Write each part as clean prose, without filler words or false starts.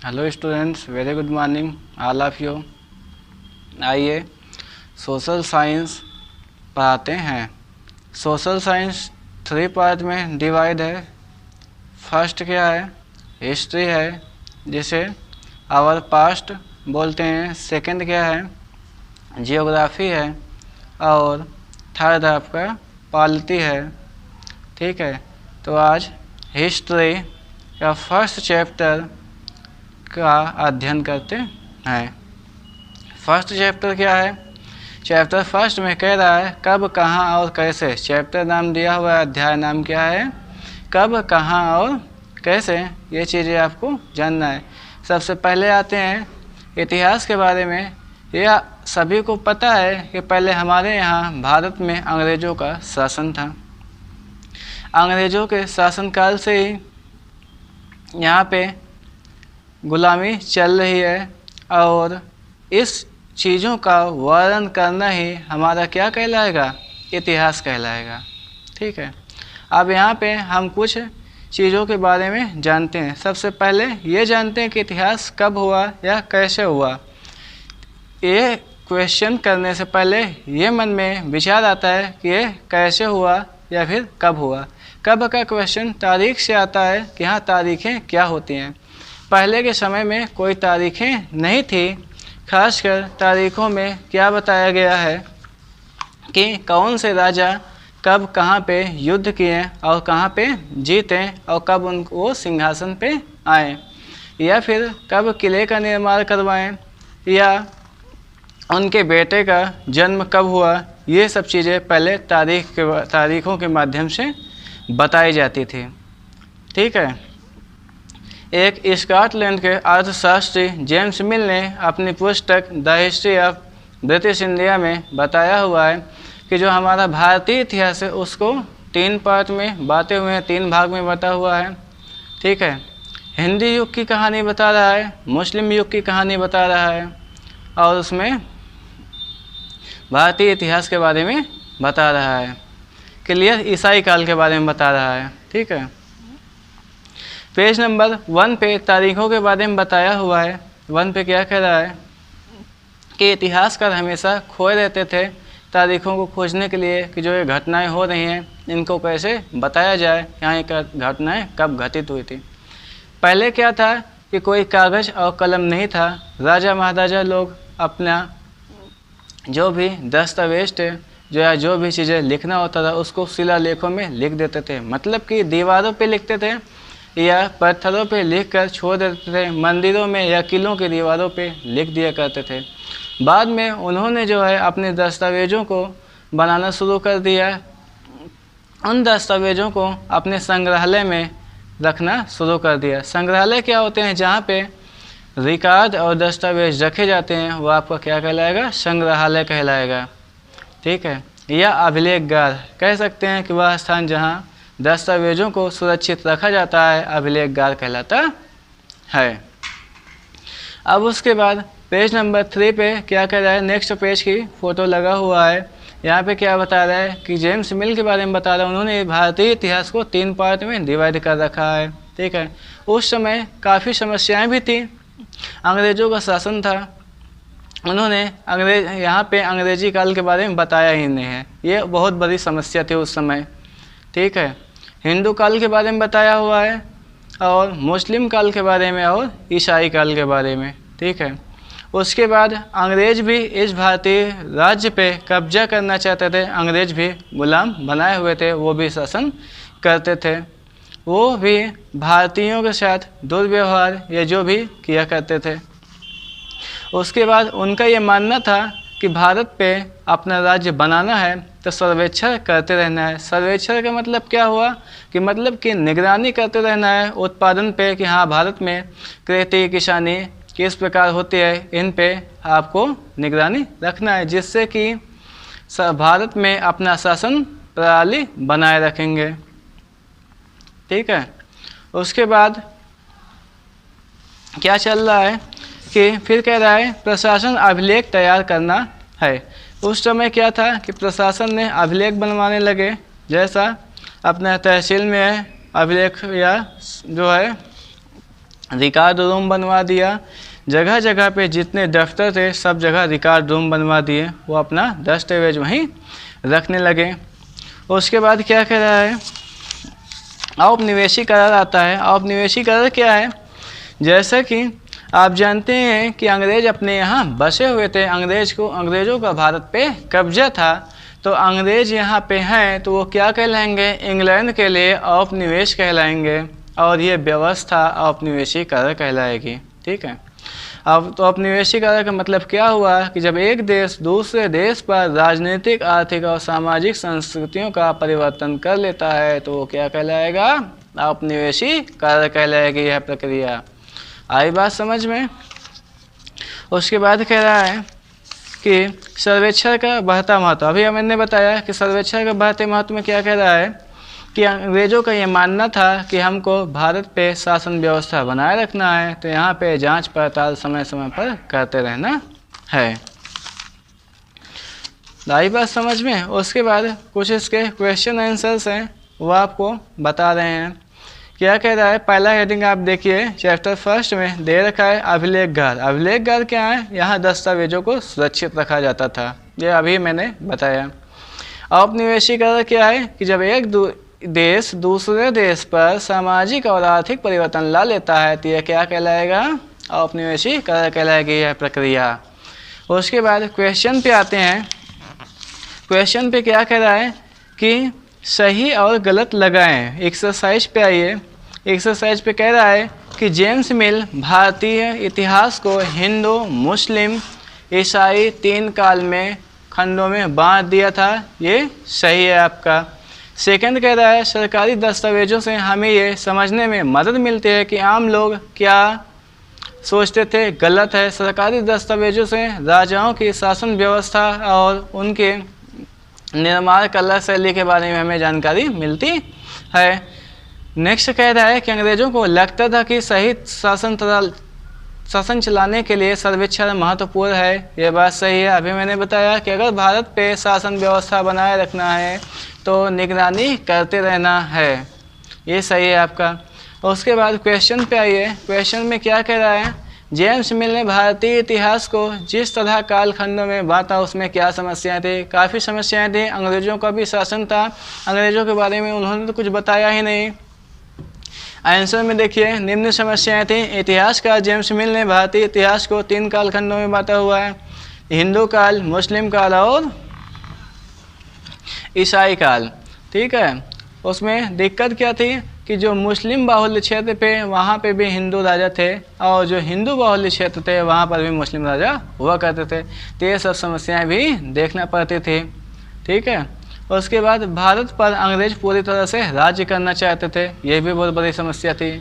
Hello students, very good morning all of you. आइए social science पढ़ाते हैं। Social science 3 part में divide है। फर्स्ट क्या है? हिस्ट्री है, जिसे आवर पास्ट बोलते हैं। सेकंड क्या है? जियोग्राफी है। और थर्ड आपका पॉलिटी है। ठीक है, तो आज हिस्ट्री का फर्स्ट चैप्टर का अध्ययन करते हैं। फर्स्ट चैप्टर क्या है? चैप्टर फर्स्ट में कह रहा है कब, कहाँ और कैसे। चैप्टर नाम दिया हुआ है, अध्याय नाम क्या है? कब, कहाँ और कैसे। ये चीज़ें आपको जानना है। सबसे पहले आते हैं इतिहास के बारे में। यह सभी को पता है कि पहले हमारे यहाँ भारत में अंग्रेज़ों का शासन था। अंग्रेज़ों के शासनकाल से ही यहाँ पे गुलामी चल रही है, और इस चीज़ों का वर्णन करना ही हमारा क्या कहलाएगा? इतिहास कहलाएगा। ठीक है, अब यहाँ पे हम कुछ चीज़ों के बारे में जानते हैं। सबसे पहले ये जानते हैं कि इतिहास कब हुआ या कैसे हुआ। ये क्वेश्चन करने से पहले ये मन में विचार आता है कि ये कैसे हुआ या फिर कब हुआ। कब का क्वेश्चन तारीख से आता है कि हाँ, तारीखें क्या होती हैं। पहले के समय में कोई तारीखें नहीं थी। खासकर तारीखों में क्या बताया गया है कि कौन से राजा कब कहाँ पे युद्ध किए और कहाँ पे जीते और कब वो सिंहासन पे आए, या फिर कब किले का निर्माण करवाएं, या उनके बेटे का जन्म कब हुआ। ये सब चीज़ें पहले तारीखों के माध्यम से बताई जाती थी। ठीक है, एक स्कॉटलैंड के अर्थशास्त्री जेम्स मिल ने अपनी पुस्तक the history of British India में बताया हुआ है कि जो हमारा भारतीय इतिहास है उसको 3 पार्ट में बांटे हुए हैं, 3 भाग में बटा हुआ है। ठीक है, हिंदी युग की कहानी बता रहा है, मुस्लिम युग की कहानी बता रहा है, और उसमें भारतीय इतिहास के बारे में बता रहा है। क्लियर? ईसाई काल के बारे में बता रहा है। ठीक है, पेज नंबर 1 पे तारीखों के बारे में बताया हुआ है। 1 पे क्या कह रहा है कि इतिहासकार हमेशा खोए रहते थे तारीखों को खोजने के लिए कि जो ये घटनाएं हो रही हैं इनको कैसे बताया जाए, यहाँ ये घटनाएं कब घटित हुई थी। पहले क्या था कि कोई कागज़ और कलम नहीं था। राजा महाराजा लोग अपना जो भी दस्तावेज थे, जो भी चीज़ें लिखना होता था उसको शिलालेखों में लिख देते थे। मतलब कि दीवारों पे लिखते थे या पत्थरों पे लिखकर छोड़ देते थे। मंदिरों में या किलों की दीवारों पे लिख दिया करते थे। बाद में उन्होंने जो है अपने दस्तावेज़ों को बनाना शुरू कर दिया। उन दस्तावेज़ों को अपने संग्रहालय में रखना शुरू कर दिया। संग्रहालय क्या होते हैं? जहाँ पे रिकॉर्ड और दस्तावेज रखे जाते हैं वो आपका क्या कहलाएगा? संग्रहालय कहलाएगा। ठीक है, या अभिलेखगार कह सकते हैं कि वह स्थान जहाँ दस्तावेजों को सुरक्षित रखा जाता है अभिलेखगार कहलाता है। अब उसके बाद पेज नंबर 3 पे क्या कह रहा है? नेक्स्ट पेज की फ़ोटो लगा हुआ है। यहाँ पे क्या बता रहा है कि जेम्स मिल के बारे में बता रहा है। उन्होंने भारतीय इतिहास को 3 पार्ट में डिवाइड कर रखा है। ठीक है, उस समय काफ़ी समस्याएं भी थी। अंग्रेज़ों का शासन था। उन्होंने यहाँ पे अंग्रेजी काल के बारे में बताया ही नहीं है। ये बहुत बड़ी समस्या थी उस समय। ठीक है, हिंदू काल के बारे में बताया हुआ है, और मुस्लिम काल के बारे में, और ईसाई काल के बारे में। ठीक है, उसके बाद अंग्रेज भी इस भारतीय राज्य पे कब्जा करना चाहते थे। अंग्रेज भी गुलाम बनाए हुए थे, वो भी शासन करते थे। वो भी भारतीयों के साथ दुर्व्यवहार या जो भी किया करते थे। उसके बाद उनका ये मानना था कि भारत पे अपना राज्य बनाना है तो सर्वेक्षण करते रहना है। सर्वेक्षण का मतलब क्या हुआ कि मतलब कि निगरानी करते रहना है उत्पादन पे कि हाँ, भारत में खेती किसानी किस प्रकार होती है, इन पे आपको निगरानी रखना है, जिससे कि भारत में अपना शासन प्रणाली बनाए रखेंगे। ठीक है, उसके बाद क्या चल रहा है कि फिर कह रहा है प्रशासन अभिलेख तैयार करना है। उस समय क्या था कि प्रशासन ने अभिलेख बनवाने लगे। जैसा अपना तहसील में है अभिलेख, या जो है रिकॉर्ड रूम बनवा दिया, जगह जगह पे जितने दफ्तर थे सब जगह रिकॉर्ड रूम बनवा दिए, वो अपना दस्तावेज वहीं रखने लगे। उसके बाद क्या कह रहा है, औपनिवेशिक करार आता है। औपनिवेशिक करार क्या है, जैसा कि आप जानते हैं कि अंग्रेज अपने यहाँ बसे हुए थे, अंग्रेज़ों का भारत पे कब्जा था, तो अंग्रेज यहाँ पे हैं तो वो क्या कहलाएंगे, इंग्लैंड के लिए औपनिवेश कहलाएंगे, और ये व्यवस्था औपनिवेशिक करार कहलाएगी। ठीक है, अब तो औपनिवेशिक करार का मतलब क्या हुआ कि जब एक देश दूसरे देश पर राजनीतिक, आर्थिक और सामाजिक संस्कृतियों का परिवर्तन कर लेता है तो वो क्या कहलाएगा, औपनिवेशिक करार कहलाएगी यह प्रक्रिया। आई बात समझ में। उसके बाद कह रहा है कि सर्वेक्षण का बढ़ता महत्व। अभी मैंने बताया कि सर्वेक्षण का बढ़ते महत्व में क्या कह रहा है कि अंग्रेज़ों का ये मानना था कि हमको भारत पे शासन व्यवस्था बनाए रखना है, तो यहाँ पे जांच पड़ताल समय समय पर करते रहना है। आई बात समझ में। उसके बाद कुछ इसके क्वेश्चन आंसर्स हैं वो आपको बता रहे हैं। क्या कह रहा है, पहला हेडिंग आप देखिए चैप्टर फर्स्ट में दे रखा है अभिलेखगार। अभिलेखगार क्या है, यहाँ दस्तावेजों को सुरक्षित रखा जाता था, ये अभी मैंने बताया। औपनिवेशिक करार क्या है कि जब एक देश दूसरे देश पर सामाजिक और आर्थिक परिवर्तन ला लेता है तो यह क्या कहलाएगा, औपनिवेशिक करार कहलाएगी यह प्रक्रिया। उसके बाद क्वेश्चन पे आते हैं। क्वेश्चन पे क्या कह रहा है कि सही और गलत लगाएं। एक्सरसाइज पे आइए। एक्सरसाइज पे कह रहा है कि जेम्स मिल भारतीय इतिहास को हिंदू, मुस्लिम, ईसाई 3 काल में खंडों में बांट दिया था, ये सही है आपका। सेकंड कह रहा है सरकारी दस्तावेजों से हमें ये समझने में मदद मिलती है कि आम लोग क्या सोचते थे, गलत है। सरकारी दस्तावेजों से राजाओं की शासन व्यवस्था और उनके निर्माण कला शैली के बारे में हमें जानकारी मिलती है। नेक्स्ट कह रहा है कि अंग्रेजों को लगता था कि सही शासन चलाने के लिए सर्वेक्षण महत्वपूर्ण है, ये बात सही है। अभी मैंने बताया कि अगर भारत पे शासन व्यवस्था बनाए रखना है तो निगरानी करते रहना है, ये सही है आपका। उसके बाद क्वेश्चन पे आइए। क्वेश्चन में क्या कह रहा है, जेम्स मिल ने भारतीय इतिहास को जिस तरह कालखंडों में बांटा उसमें क्या समस्याएं थी। काफ़ी समस्याएं थी, अंग्रेज़ों का भी शासन था, अंग्रेज़ों के बारे में उन्होंने तो कुछ बताया ही नहीं। आंसर में देखिए निम्न समस्याएं थी। इतिहासकार जेम्स मिल ने भारतीय इतिहास को 3 कालखंडों में बांटा हुआ है, हिंदू काल, मुस्लिम काल और ईसाई काल। ठीक है, उसमें दिक्कत क्या थी कि जो मुस्लिम बाहुल्य क्षेत्र पे वहाँ पे भी हिंदू राजा थे, और जो हिंदू बाहुल्य क्षेत्र थे वहाँ पर भी मुस्लिम राजा हुआ करते थे, तो ये सब समस्याएं भी देखना पड़ती थी। ठीक है, उसके बाद भारत पर अंग्रेज पूरी तरह से राज्य करना चाहते थे, ये भी बहुत बड़ी समस्या थी।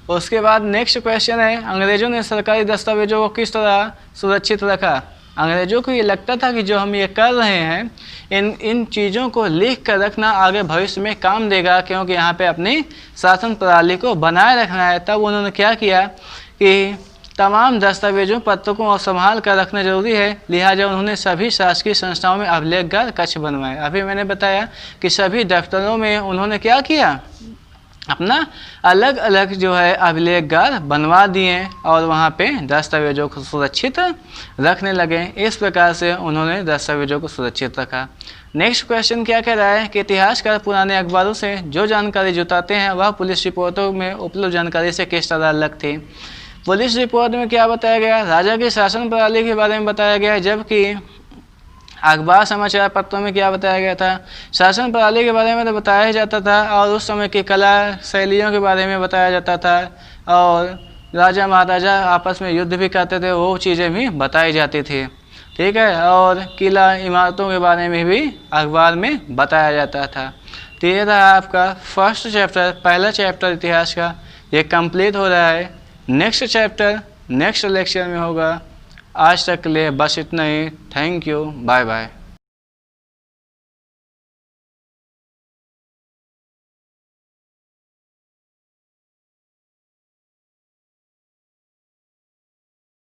उसके बाद नेक्स्ट क्वेश्चन है, अंग्रेजों ने सरकारी दस्तावेजों को किस तरह सुरक्षित रखा। अंग्रेजों को ये लगता था कि जो हम ये कर रहे हैं इन चीज़ों को लिख कर रखना आगे भविष्य में काम देगा, क्योंकि यहाँ पे अपनी शासन प्रणाली को बनाए रखना है। तब उन्होंने क्या किया कि तमाम दस्तावेजों पत्रों को संभाल कर रखना जरूरी है, लिहाजा उन्होंने सभी शासकीय संस्थाओं में अभिलेखगार कक्ष बनवाए। अभी मैंने बताया कि सभी दफ्तरों में उन्होंने क्या किया, अपना अलग अलग जो है अभिलेखगार बनवा दिए और वहाँ पे दस्तावेजों को सुरक्षित रखने लगे। इस प्रकार से उन्होंने दस्तावेजों को सुरक्षित रखा। नेक्स्ट क्वेश्चन क्या कह रहा है कि इतिहासकार पुराने अखबारों से जो जानकारी जुटाते हैं वह पुलिस रिपोर्टों में उपलब्ध जानकारी से किस तरह अलग थी। पुलिस रिपोर्ट में क्या बताया गया, राजा की शासन प्रणाली के बारे में बताया गया, जबकि अखबार समाचार पत्रों में क्या बताया गया था, शासन प्रणाली के बारे में तो बताया ही जाता था, और उस समय की कला शैलियों के बारे में बताया जाता था, और राजा महाराजा आपस में युद्ध भी करते थे, वो चीज़ें भी बताई जाती थी। ठीक है, और किला इमारतों के बारे में भी अखबार में बताया जाता था। तो ये रहा आपका फर्स्ट चैप्टर, पहला चैप्टर इतिहास का, ये कंप्लीट हो रहा है। नेक्स्ट चैप्टर नेक्स्ट लेक्चर में होगा। आज तक के लिए बस इतना ही। Thank you, bye bye.